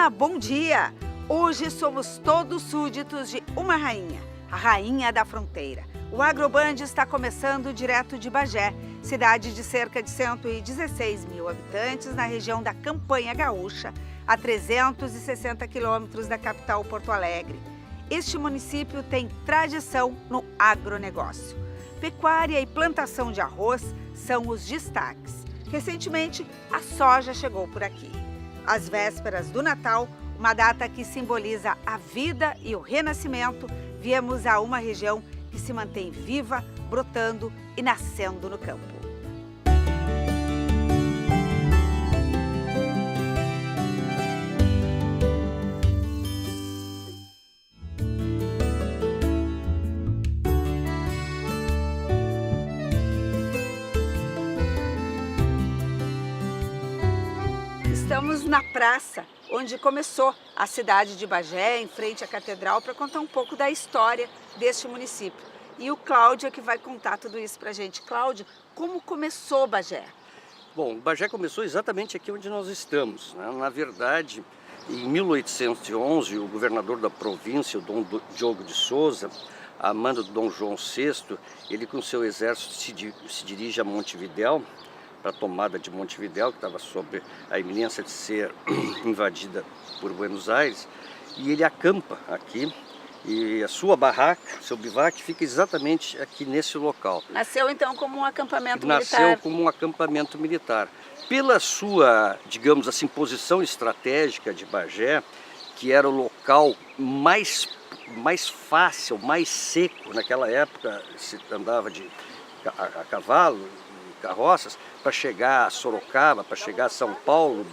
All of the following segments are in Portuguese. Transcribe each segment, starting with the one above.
Olá, bom dia! Hoje somos todos súditos de uma rainha, a Rainha da Fronteira. O Agroband está começando direto de Bagé, cidade de cerca de 116 mil habitantes na região da Campanha Gaúcha, a 360 quilômetros da capital Porto Alegre. Este município tem tradição no agronegócio. Pecuária e plantação de arroz são os destaques. Recentemente, a soja chegou por aqui. Às vésperas do Natal, uma data que simboliza a vida e o renascimento, viemos a uma região que se mantém viva, brotando e nascendo no campo. Estamos na praça onde começou a cidade de Bagé, em frente à catedral, para contar um pouco da história deste município. E o Cláudio é que vai contar tudo isso para a gente. Cláudio, como começou Bagé? Bom, Bagé começou exatamente aqui onde nós estamos, né? Na verdade, em 1811, o governador da província, o Dom Diogo de Souza, a mando do Dom João VI, ele com seu exército se dirige a Montevidéu, para a tomada de Montevidéu, que estava sob a iminência de ser invadida por Buenos Aires, e ele acampa aqui, e a sua barraca, seu bivac, fica exatamente aqui nesse local. Nasceu então como um acampamento militar? Nasceu como um acampamento militar. Pela sua, digamos assim, posição estratégica de Bagé, que era o local mais fácil, mais seco, naquela época se andava a cavalo, carroças, para chegar a Sorocaba, para chegar a São Paulo,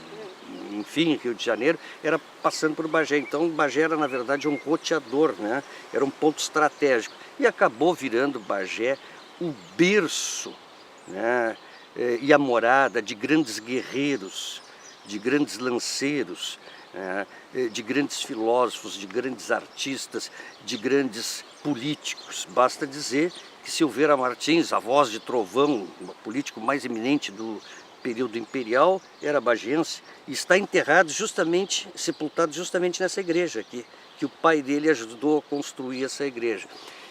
enfim, Rio de Janeiro, era passando por Bagé. Então Bagé era, na verdade, um roteador, né? Era um ponto estratégico. E acabou virando Bagé o berço, né? E a morada de grandes guerreiros, de grandes lanceiros, né? De grandes filósofos, de grandes artistas, de grandes políticos. Basta dizer que Silveira Martins, a voz de trovão, o político mais eminente do período imperial, era bagiense e está enterrado justamente, sepultado justamente nessa igreja aqui, que o pai dele ajudou a construir essa igreja.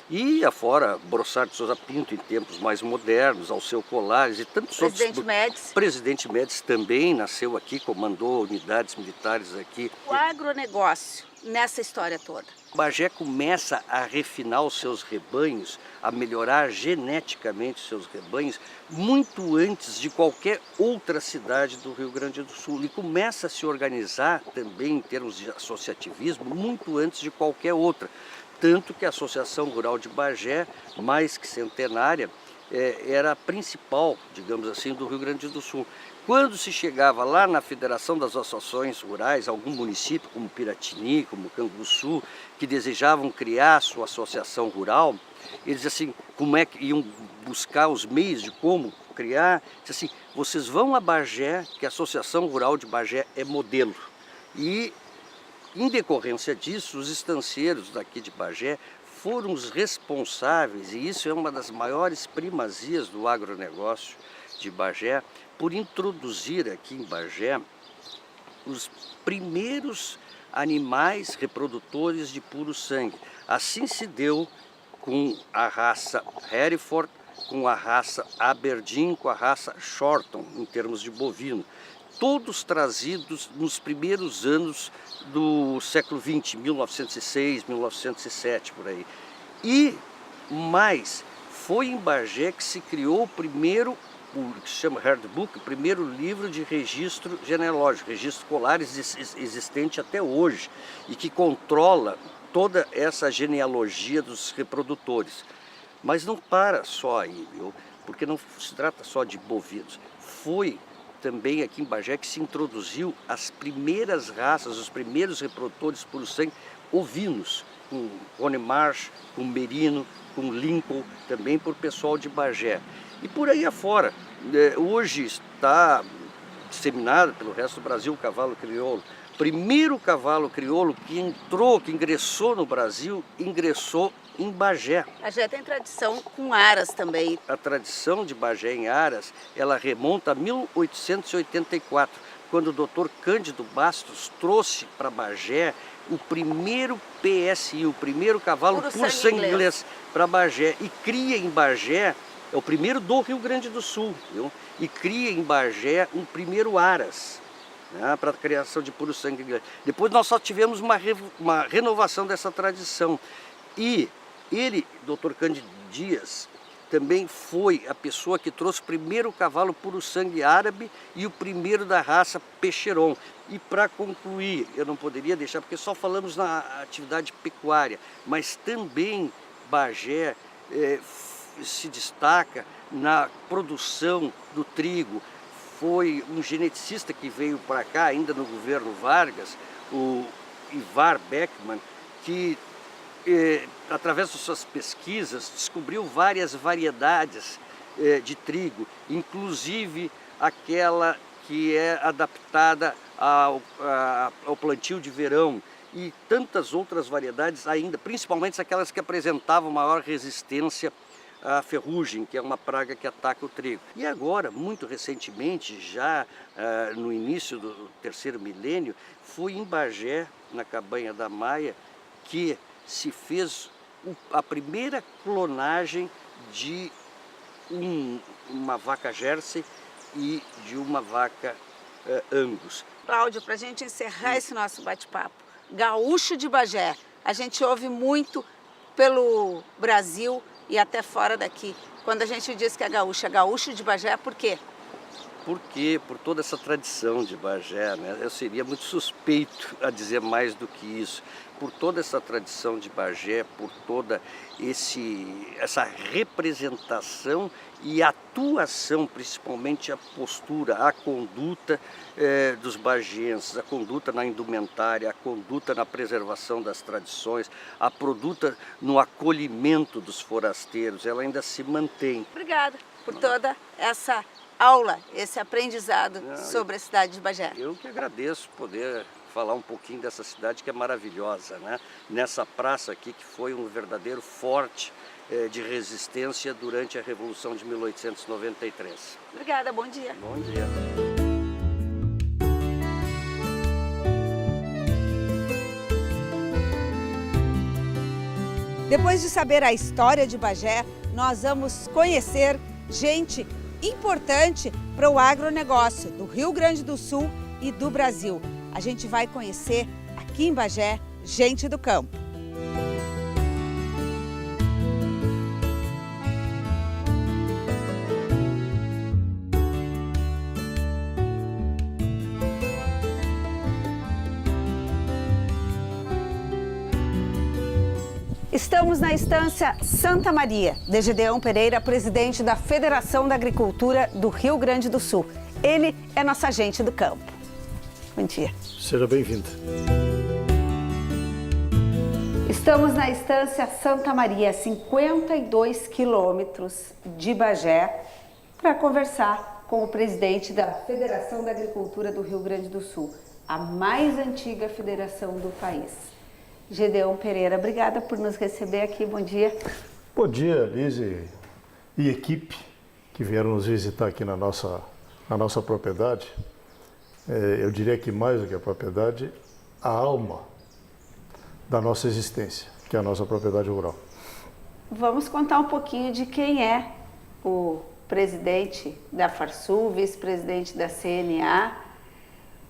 E afora Brossard de Souza Pinto, em tempos mais modernos, Alceu Colares e tantos outros. Presidente Médici. Presidente Médici também nasceu aqui, comandou unidades militares aqui. O agronegócio nessa história toda? Bagé começa a refinar os seus rebanhos, a melhorar geneticamente os seus rebanhos, muito antes de qualquer outra cidade do Rio Grande do Sul. E começa a se organizar também em termos de associativismo, muito antes de qualquer outra. Tanto que a Associação Rural de Bagé, mais que centenária, era a principal, digamos assim, do Rio Grande do Sul. Quando se chegava lá na Federação das Associações Rurais, algum município como Piratini, como Canguçu, que desejavam criar sua associação rural, eles assim, como é que iam buscar os meios de como criar? Diz assim, vocês vão a Bagé, que a Associação Rural de Bagé é modelo. E, em decorrência disso, os estancieiros daqui de Bagé foram os responsáveis, e isso é uma das maiores primazias do agronegócio de Bagé, por introduzir aqui em Bagé os primeiros animais reprodutores de puro sangue. Assim se deu com a raça Hereford, com a raça Aberdeen, com a raça Shorton, em termos de bovino. Todos trazidos nos primeiros anos do século XX, 1906, 1907, por aí. E mais, foi em Bagé que se criou o primeiro, o que se chama Herdbook, o primeiro livro de registro genealógico, registro escolar existente até hoje, e que controla toda essa genealogia dos reprodutores. Mas não para só aí, viu? Porque não se trata só de bovinos. Foi também aqui em Bagé que se introduziu as primeiras raças, os primeiros reprodutores por sangue ovinos, com Rony Marsh, com Merino, com Lincoln, também por pessoal de Bagé. E por aí afora, hoje está disseminado pelo resto do Brasil o cavalo crioulo. Primeiro cavalo crioulo que ingressou no Brasil, ingressou em Bagé. Bagé tem tradição com aras também. A tradição de Bagé em aras, ela remonta a 1884, quando o Dr. Cândido Bastos trouxe para Bagé o primeiro PSI, o primeiro cavalo puro sangue inglês para Bagé, e cria em Bagé, é o primeiro do Rio Grande do Sul, viu? E cria em Bagé um primeiro aras, né, para a criação de puro sangue inglês. Depois nós só tivemos uma renovação dessa tradição. E ele, Dr. Cândido Dias, também foi a pessoa que trouxe o primeiro cavalo puro sangue árabe e o primeiro da raça Percheron. E para concluir, eu não poderia deixar, porque só falamos na atividade pecuária, mas também Bagé se destaca na produção do trigo. Foi um geneticista que veio para cá, ainda no governo Vargas, o Ivar Beckman, que através das suas pesquisas descobriu várias variedades de trigo, inclusive aquela que é adaptada ao plantio de verão, e tantas outras variedades ainda, principalmente aquelas que apresentavam maior resistência à ferrugem, que é uma praga que ataca o trigo. E agora, muito recentemente, já no início do terceiro milênio, foi em Bagé, na Cabanha da Maia, que se fez a primeira clonagem de uma vaca Jersey e de uma vaca Angus. Cláudio, para a gente encerrar esse nosso bate-papo, gaúcho de Bagé, a gente ouve muito pelo Brasil e até fora daqui. Quando a gente diz que é gaúcho de Bagé, por quê? Porque por toda essa tradição de Bagé, né, eu seria muito suspeito a dizer mais do que isso. Por toda essa tradição de Bagé, por toda essa representação e atuação, principalmente a postura, a conduta dos bagienses, a conduta na indumentária, a conduta na preservação das tradições, a conduta no acolhimento dos forasteiros, ela ainda se mantém. Obrigada por toda essa aula, esse aprendizado sobre a cidade de Bagé. Eu que agradeço poder falar um pouquinho dessa cidade que é maravilhosa, né? Nessa praça aqui que foi um verdadeiro forte de resistência durante a Revolução de 1893. Obrigada, bom dia. Bom dia. Depois de saber a história de Bagé, nós vamos conhecer gente importante para o agronegócio do Rio Grande do Sul e do Brasil. A gente vai conhecer aqui em Bagé gente do campo. Estamos na estância Santa Maria, de Gedeão Pereira, presidente da Federação da Agricultura do Rio Grande do Sul. Ele é nossa gente do campo. Bom dia. Seja bem-vindo. Estamos na estância Santa Maria, 52 quilômetros de Bagé, para conversar com o presidente da Federação da Agricultura do Rio Grande do Sul, a mais antiga federação do país. Gedeão Pereira, obrigada por nos receber aqui. Bom dia. Bom dia, Liz e equipe que vieram nos visitar aqui na nossa propriedade. Eu diria que mais do que a propriedade, a alma da nossa existência, que é a nossa propriedade rural. Vamos contar um pouquinho de quem é o presidente da Farsul, vice-presidente da CNA.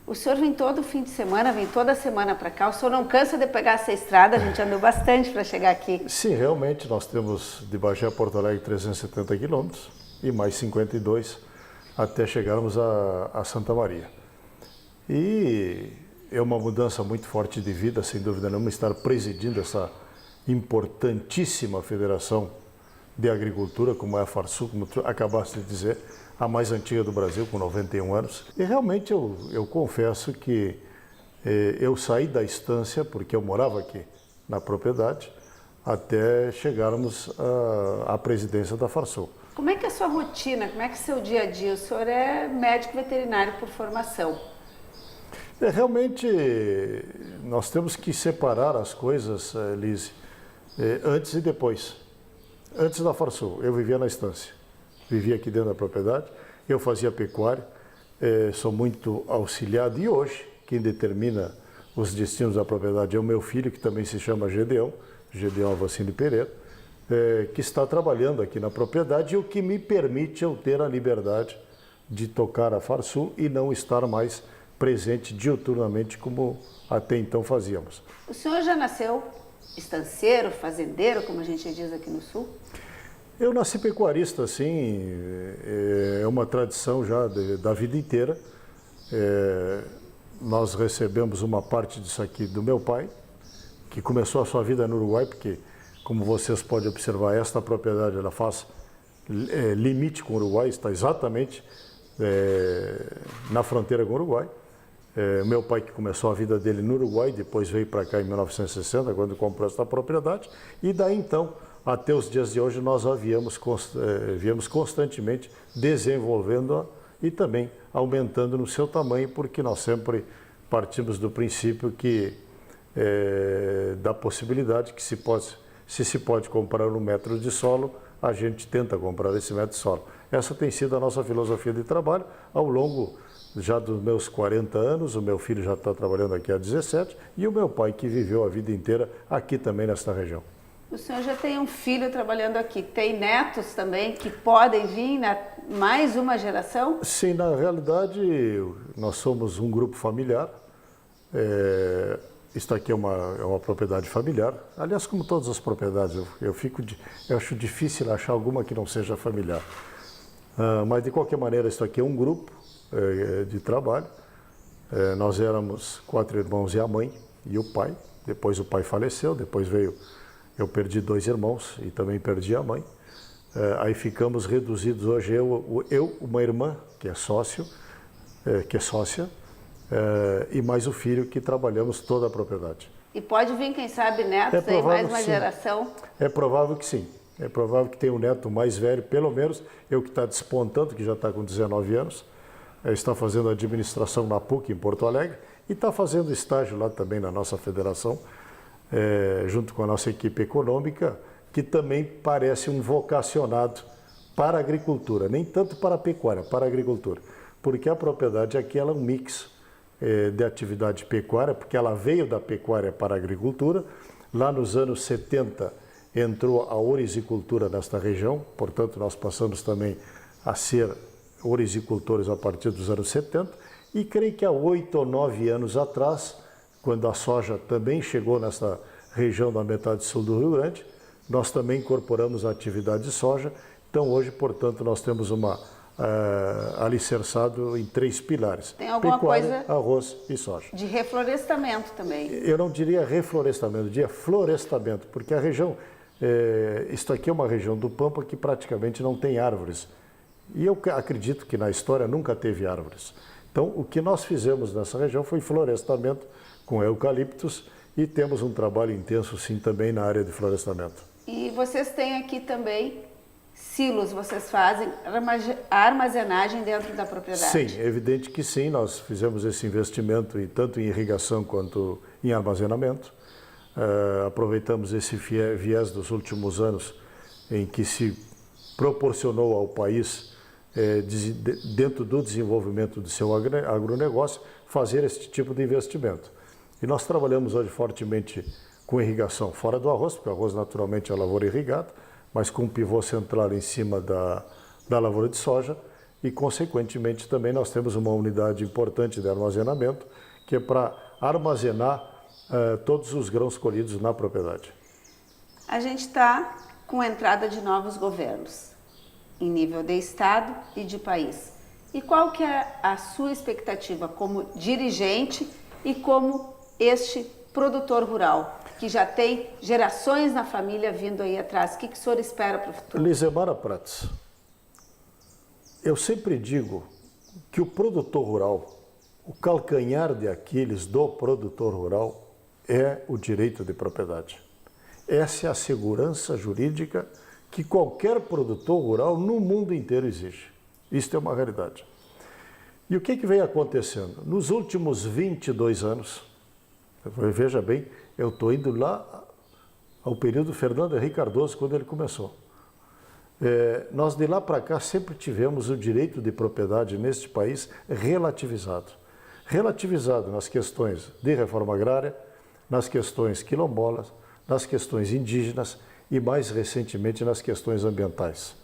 O senhor vem todo fim de semana, vem toda semana para cá. O senhor não cansa de pegar essa estrada? A gente andou bastante para chegar aqui. Sim, realmente, nós temos de Bagé a Porto Alegre 370 quilômetros e mais 52 até chegarmos a Santa Maria. E é uma mudança muito forte de vida, sem dúvida nenhuma, estar presidindo essa importantíssima federação de agricultura, como é a Farsul, como tu acabaste de dizer, a mais antiga do Brasil, com 91 anos. E realmente eu confesso que eu saí da estância, porque eu morava aqui na propriedade, até chegarmos à presidência da Farsul. Como é que é a sua rotina? Como é que é o seu dia a dia? O senhor é médico veterinário por formação. Realmente, nós temos que separar as coisas, Liz, antes e depois. Antes da Farsul, eu vivia na estância. Vivia aqui dentro da propriedade, eu fazia pecuária, sou muito auxiliado e hoje quem determina os destinos da propriedade é o meu filho, que também se chama Gedeão Avacini Pereira, que está trabalhando aqui na propriedade e o que me permite eu ter a liberdade de tocar a Farsul e não estar mais presente diuturnamente como até então fazíamos. O senhor já nasceu estanceiro, fazendeiro, como a gente diz aqui no Sul? Eu nasci pecuarista, sim, é uma tradição já da vida inteira. Nós recebemos uma parte disso aqui do meu pai, que começou a sua vida no Uruguai, porque, como vocês podem observar, esta propriedade ela faz limite com o Uruguai, está exatamente na fronteira com o Uruguai. Meu pai que começou a vida dele no Uruguai, depois veio para cá em 1960, quando comprou esta propriedade, e daí então, até os dias de hoje, nós a viemos constantemente desenvolvendo-a e também aumentando no seu tamanho, porque nós sempre partimos do princípio que da possibilidade que se pode comprar um metro de solo, a gente tenta comprar esse metro de solo. Essa tem sido a nossa filosofia de trabalho ao longo já dos meus 40 anos, o meu filho já está trabalhando aqui há 17 e o meu pai que viveu a vida inteira aqui também nesta região. O senhor já tem um filho trabalhando aqui, tem netos também que podem vir mais uma geração? Sim, na realidade nós somos um grupo familiar, isso aqui é uma propriedade familiar, aliás como todas as propriedades, eu acho difícil achar alguma que não seja familiar, mas de qualquer maneira isso aqui é um grupo de trabalho, nós éramos 4 irmãos e a mãe e o pai, depois o pai faleceu, depois eu perdi 2 irmãos e também perdi a mãe. Aí ficamos reduzidos hoje, eu uma irmã, que é sócia, e mais o filho que trabalhamos toda a propriedade. E pode vir, quem sabe, netos aí, mais uma geração? É provável que sim. É provável que tenha um neto mais velho, pelo menos eu que está despontando, que já está com 19 anos, está fazendo administração na PUC em Porto Alegre e está fazendo estágio lá também na nossa federação, junto com a nossa equipe econômica, que também parece um vocacionado para a agricultura, nem tanto para a pecuária, para a agricultura, porque a propriedade aqui ela é um mix de atividade pecuária, porque ela veio da pecuária para a agricultura. Lá nos anos 70 entrou a ourizicultura nesta região, portanto nós passamos também a ser ourizicultores a partir dos anos 70, e creio que há 8 ou 9 anos atrás, quando a soja também chegou nessa região da metade sul do Rio Grande, nós também incorporamos a atividade de soja. Então hoje, portanto, nós temos alicerçado em 3 pilares. Tem alguma pecuária, coisa arroz e soja. De reflorestamento também? Eu não diria reflorestamento, eu diria florestamento, porque a região, isto aqui é uma região do Pampa que praticamente não tem árvores. E eu acredito que na história nunca teve árvores. Então, o que nós fizemos nessa região foi florestamento com eucaliptos e temos um trabalho intenso, sim, também na área de florestamento. E vocês têm aqui também silos, vocês fazem armazenagem dentro da propriedade? Sim, é evidente que sim, nós fizemos esse investimento tanto em irrigação quanto em armazenamento. Aproveitamos esse viés dos últimos anos em que se proporcionou ao país, dentro do desenvolvimento do seu agronegócio, fazer esse tipo de investimento. E nós trabalhamos hoje fortemente com irrigação fora do arroz, porque o arroz naturalmente é a lavoura irrigada, mas com um pivô central em cima da lavoura de soja e, consequentemente, também nós temos uma unidade importante de armazenamento, que é para armazenar todos os grãos colhidos na propriedade. A gente está com a entrada de novos governos, em nível de estado e de país. E qual que é a sua expectativa como dirigente e como este produtor rural, que já tem gerações na família vindo aí atrás? O que o senhor espera para o futuro? Lisemara Prats, eu sempre digo que o produtor rural, o calcanhar de Aquiles do produtor rural é o direito de propriedade. Essa é a segurança jurídica que qualquer produtor rural no mundo inteiro exige. Isso é uma realidade. E o que vem acontecendo? Nos últimos 22 anos, veja bem, eu estou indo lá ao período Fernando Henrique Cardoso, quando ele começou. Nós de lá para cá sempre tivemos o direito de propriedade neste país relativizado. Relativizado nas questões de reforma agrária, nas questões quilombolas, nas questões indígenas e mais recentemente nas questões ambientais.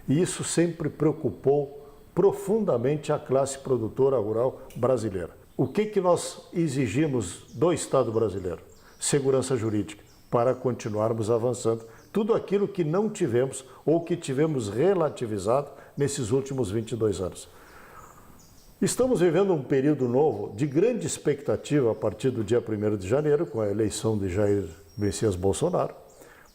E isso sempre preocupou profundamente a classe produtora rural brasileira. O que nós exigimos do Estado brasileiro? Segurança jurídica, para continuarmos avançando. Tudo aquilo que não tivemos ou que tivemos relativizado nesses últimos 22 anos. Estamos vivendo um período novo de grande expectativa a partir do dia 1º de janeiro, com a eleição de Jair Messias Bolsonaro,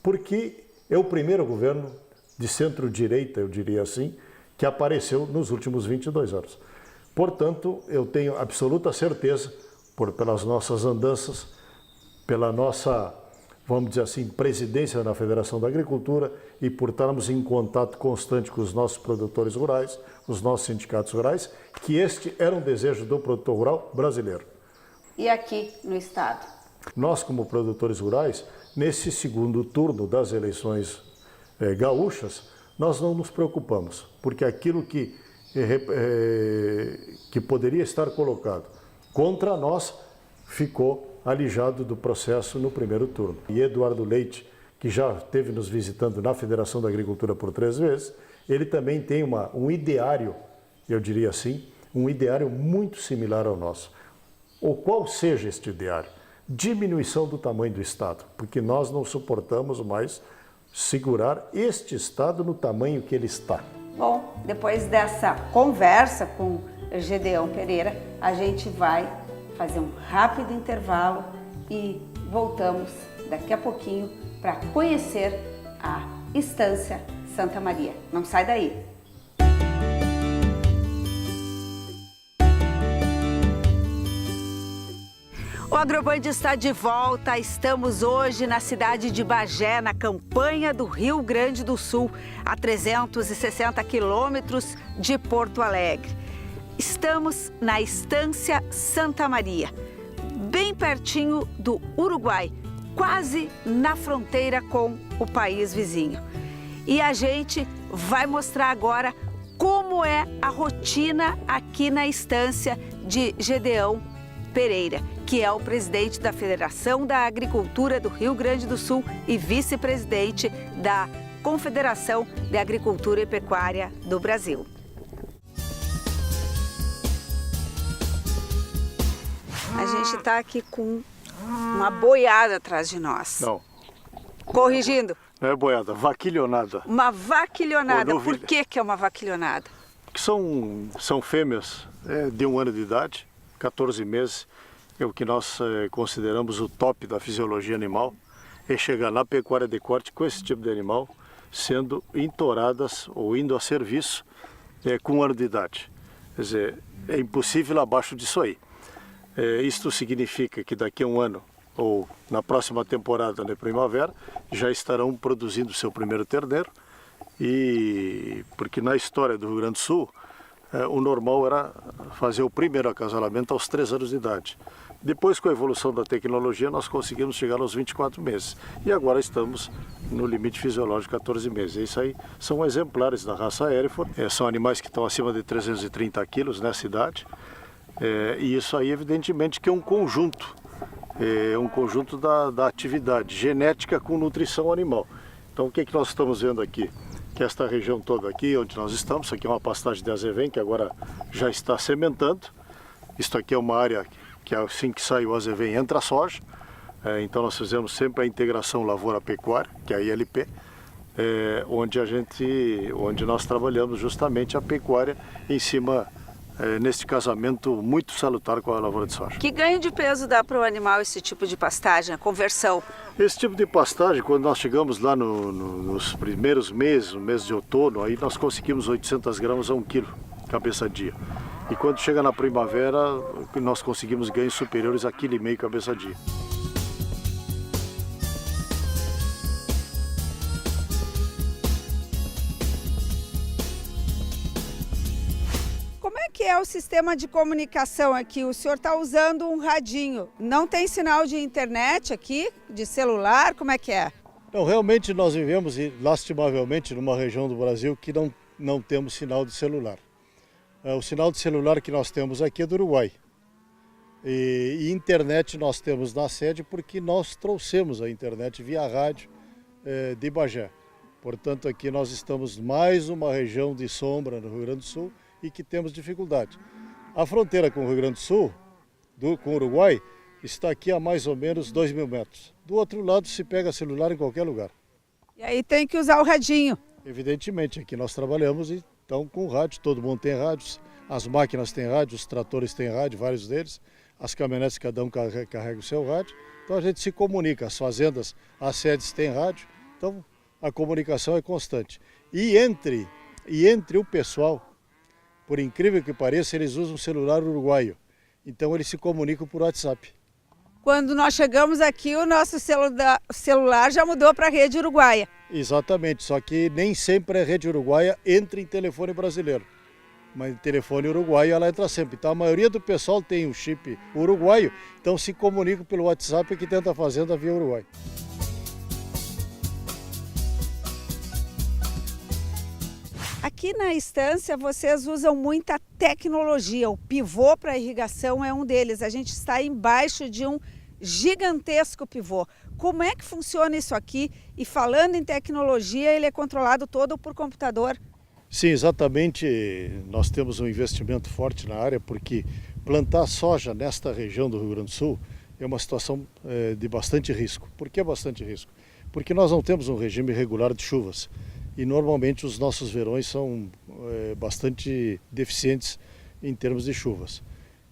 porque é o primeiro governo de centro-direita, eu diria assim, que apareceu nos últimos 22 anos. Portanto, eu tenho absoluta certeza, pelas nossas andanças, pela nossa, vamos dizer assim, presidência na Federação da Agricultura e por estarmos em contato constante com os nossos produtores rurais, os nossos sindicatos rurais, que este era um desejo do produtor rural brasileiro. E aqui no Estado? Nós, como produtores rurais, nesse segundo turno das eleições gaúchas, nós não nos preocupamos, porque aquilo que poderia estar colocado contra nós ficou alijado do processo no primeiro turno. E Eduardo Leite, que já esteve nos visitando na Federação da Agricultura por 3 vezes, ele também tem um ideário, eu diria assim, um ideário muito similar ao nosso. Ou qual seja este ideário? Diminuição do tamanho do Estado, porque nós não suportamos mais segurar este Estado no tamanho que ele está. Bom, depois dessa conversa com Gedeão Pereira, a gente vai fazer um rápido intervalo e voltamos daqui a pouquinho para conhecer a Estância Santa Maria. Não sai daí! O Agroband está de volta. Estamos hoje na cidade de Bagé, na campanha do Rio Grande do Sul, a 360 quilômetros de Porto Alegre. Estamos na Estância Santa Maria, bem pertinho do Uruguai, quase na fronteira com o país vizinho. E a gente vai mostrar agora como é a rotina aqui na estância de Gedeão Pereira, que é o presidente da Federação da Agricultura do Rio Grande do Sul e vice-presidente da Confederação de Agricultura e Pecuária do Brasil. A gente está aqui com uma boiada atrás de nós. Não. Corrigindo. Não é boiada, vaquilhonada. Uma vaquilhonada. Por que é uma vaquilhonada? Porque são fêmeas de 1 ano de idade, 14 meses, é o que nós consideramos o top da fisiologia animal, é chegar na pecuária de corte com esse tipo de animal, sendo entouradas ou indo a serviço com 1 ano de idade. Quer dizer, é impossível abaixo disso aí. Isto significa que daqui a 1 ano, ou na próxima temporada de primavera, já estarão produzindo seu primeiro terneiro, e porque na história do Rio Grande do Sul, o normal era fazer o primeiro acasalamento aos 3 anos de idade. Depois, com a evolução da tecnologia, nós conseguimos chegar aos 24 meses. E agora estamos no limite fisiológico, 14 meses. Isso aí são exemplares da raça Hereford. São animais que estão acima de 330 quilos nessa idade. E isso aí, evidentemente, que é um conjunto da atividade genética com nutrição animal. Então, o que nós estamos vendo aqui? Que esta região toda aqui, onde nós estamos, isso aqui é uma pastagem de azevém, que agora já está sementando. Isto aqui é uma área que assim que sai o azevém entra a soja. Então nós fizemos sempre a integração lavoura-pecuária, que é a ILP, onde nós trabalhamos justamente a pecuária em cima, neste casamento muito salutar com a lavoura de soja. Que ganho de peso dá para o animal esse tipo de pastagem, a conversão? Esse tipo de pastagem, quando nós chegamos lá nos primeiros meses, no mês de outono, aí nós conseguimos 800 gramas a 1 quilo, cabeça dia. E quando chega na primavera, nós conseguimos ganhos superiores a 1,5 kg cabeça dia. Como é que é o sistema de comunicação aqui? O senhor está usando um radinho. Não tem sinal de internet aqui, de celular? Como é que é? Não, realmente nós vivemos, lastimavelmente, numa região do Brasil que não temos sinal de celular. O sinal de celular que nós temos aqui é do Uruguai. E internet nós temos na sede porque nós trouxemos a internet via rádio de Bagé. Portanto, aqui nós estamos mais uma região de sombra no Rio Grande do Sul e que temos dificuldade. A fronteira com o Rio Grande do Sul, com o Uruguai, está aqui a mais ou menos 2.000 metros. Do outro lado se pega celular em qualquer lugar. E aí tem que usar o radinho. Evidentemente, aqui nós trabalhamos então com rádio, todo mundo tem rádios, as máquinas têm rádio, os tratores têm rádio, vários deles, as caminhonetes cada um carrega o seu rádio, então a gente se comunica, as fazendas, as sedes têm rádio, então a comunicação é constante. E entre o pessoal, por incrível que pareça, eles usam celular uruguaio, então eles se comunicam por WhatsApp. Quando nós chegamos aqui, o nosso celular já mudou para a rede uruguaia. Exatamente, só que nem sempre a rede uruguaia entra em telefone brasileiro. Mas em telefone uruguaio ela entra sempre. Então a maioria do pessoal tem um chip uruguaio, então se comunica pelo WhatsApp que tenta a fazenda via Uruguai. Aqui na estância vocês usam muita tecnologia, o pivô para irrigação é um deles. A gente está embaixo de um gigantesco pivô. Como é que funciona isso aqui? E falando em tecnologia, ele é controlado todo por computador? Sim, exatamente. Nós temos um investimento forte na área porque plantar soja nesta região do Rio Grande do Sul é uma situação de bastante risco. Por que bastante risco? Porque nós não temos um regime regular de chuvas. E normalmente os nossos verões são bastante deficientes em termos de chuvas.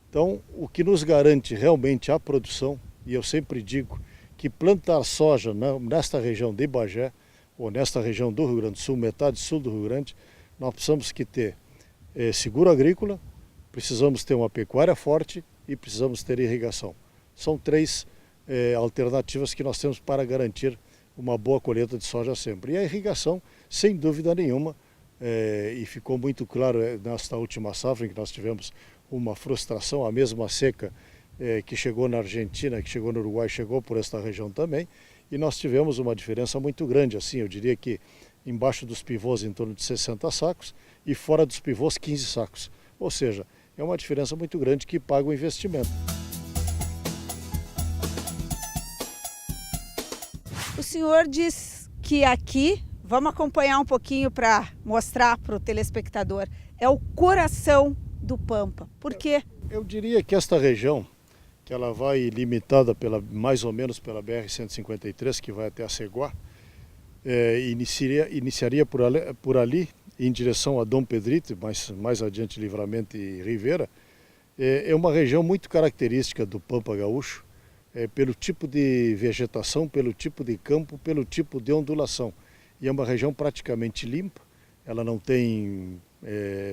Então, o que nos garante realmente a produção, e eu sempre digo que plantar soja nesta região de Bagé, ou nesta região do Rio Grande do Sul, metade sul do Rio Grande, nós precisamos ter seguro agrícola, precisamos ter uma pecuária forte e precisamos ter irrigação. São três alternativas que nós temos para garantir uma boa colheita de soja sempre. E a irrigação, sem dúvida nenhuma, e ficou muito claro nesta última safra em que nós tivemos uma frustração, a mesma seca que chegou na Argentina, que chegou no Uruguai, chegou por esta região também, e nós tivemos uma diferença muito grande, assim, eu diria que embaixo dos pivôs em torno de 60 sacos e fora dos pivôs 15 sacos. Ou seja, é uma diferença muito grande que paga o investimento. O senhor diz que aqui, vamos acompanhar um pouquinho para mostrar para o telespectador, é o coração do Pampa. Por quê? Eu diria que esta região, que ela vai limitada mais ou menos pela BR-153, que vai até a Ceguá, iniciaria por ali em direção a Dom Pedrito, mais adiante Livramento e Rivera. É uma região muito característica do Pampa Gaúcho, pelo tipo de vegetação, pelo tipo de campo, pelo tipo de ondulação. E é uma região praticamente limpa, ela não tem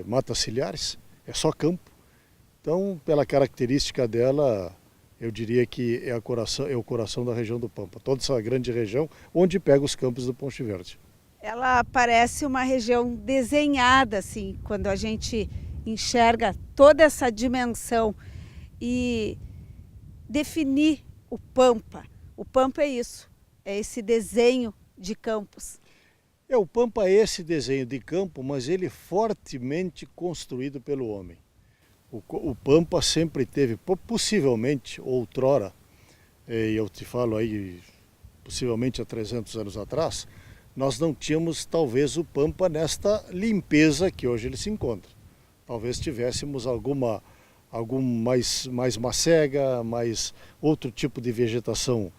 matas ciliares, é só campo. Então, pela característica dela, eu diria que é o coração da região do Pampa, toda essa grande região onde pega os campos do Ponte Verde. Ela parece uma região desenhada, assim, quando a gente enxerga toda essa dimensão e definir o Pampa. O Pampa é isso, é esse desenho de campos. O Pampa é esse desenho de campo, mas ele é fortemente construído pelo homem. O Pampa sempre teve, possivelmente, outrora, e eu te falo aí, possivelmente há 300 anos atrás, nós não tínhamos talvez o Pampa nesta limpeza que hoje ele se encontra. Talvez tivéssemos algum mais macega, mais outro tipo de vegetação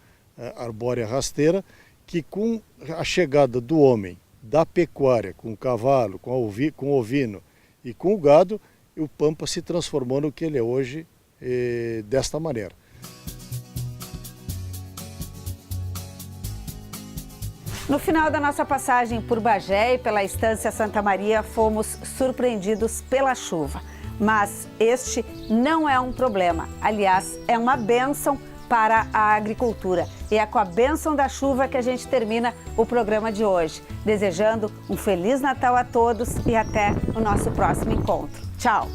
arbórea rasteira, que com a chegada do homem, da pecuária, com o cavalo, com o ovino e com o gado, o Pampa se transformou no que ele é hoje, desta maneira. No final da nossa passagem por Bagé e pela Estância Santa Maria, fomos surpreendidos pela chuva. Mas este não é um problema, aliás, é uma bênção para a agricultura. E é com a bênção da chuva que a gente termina o programa de hoje. Desejando um Feliz Natal a todos e até o nosso próximo encontro. Tchau!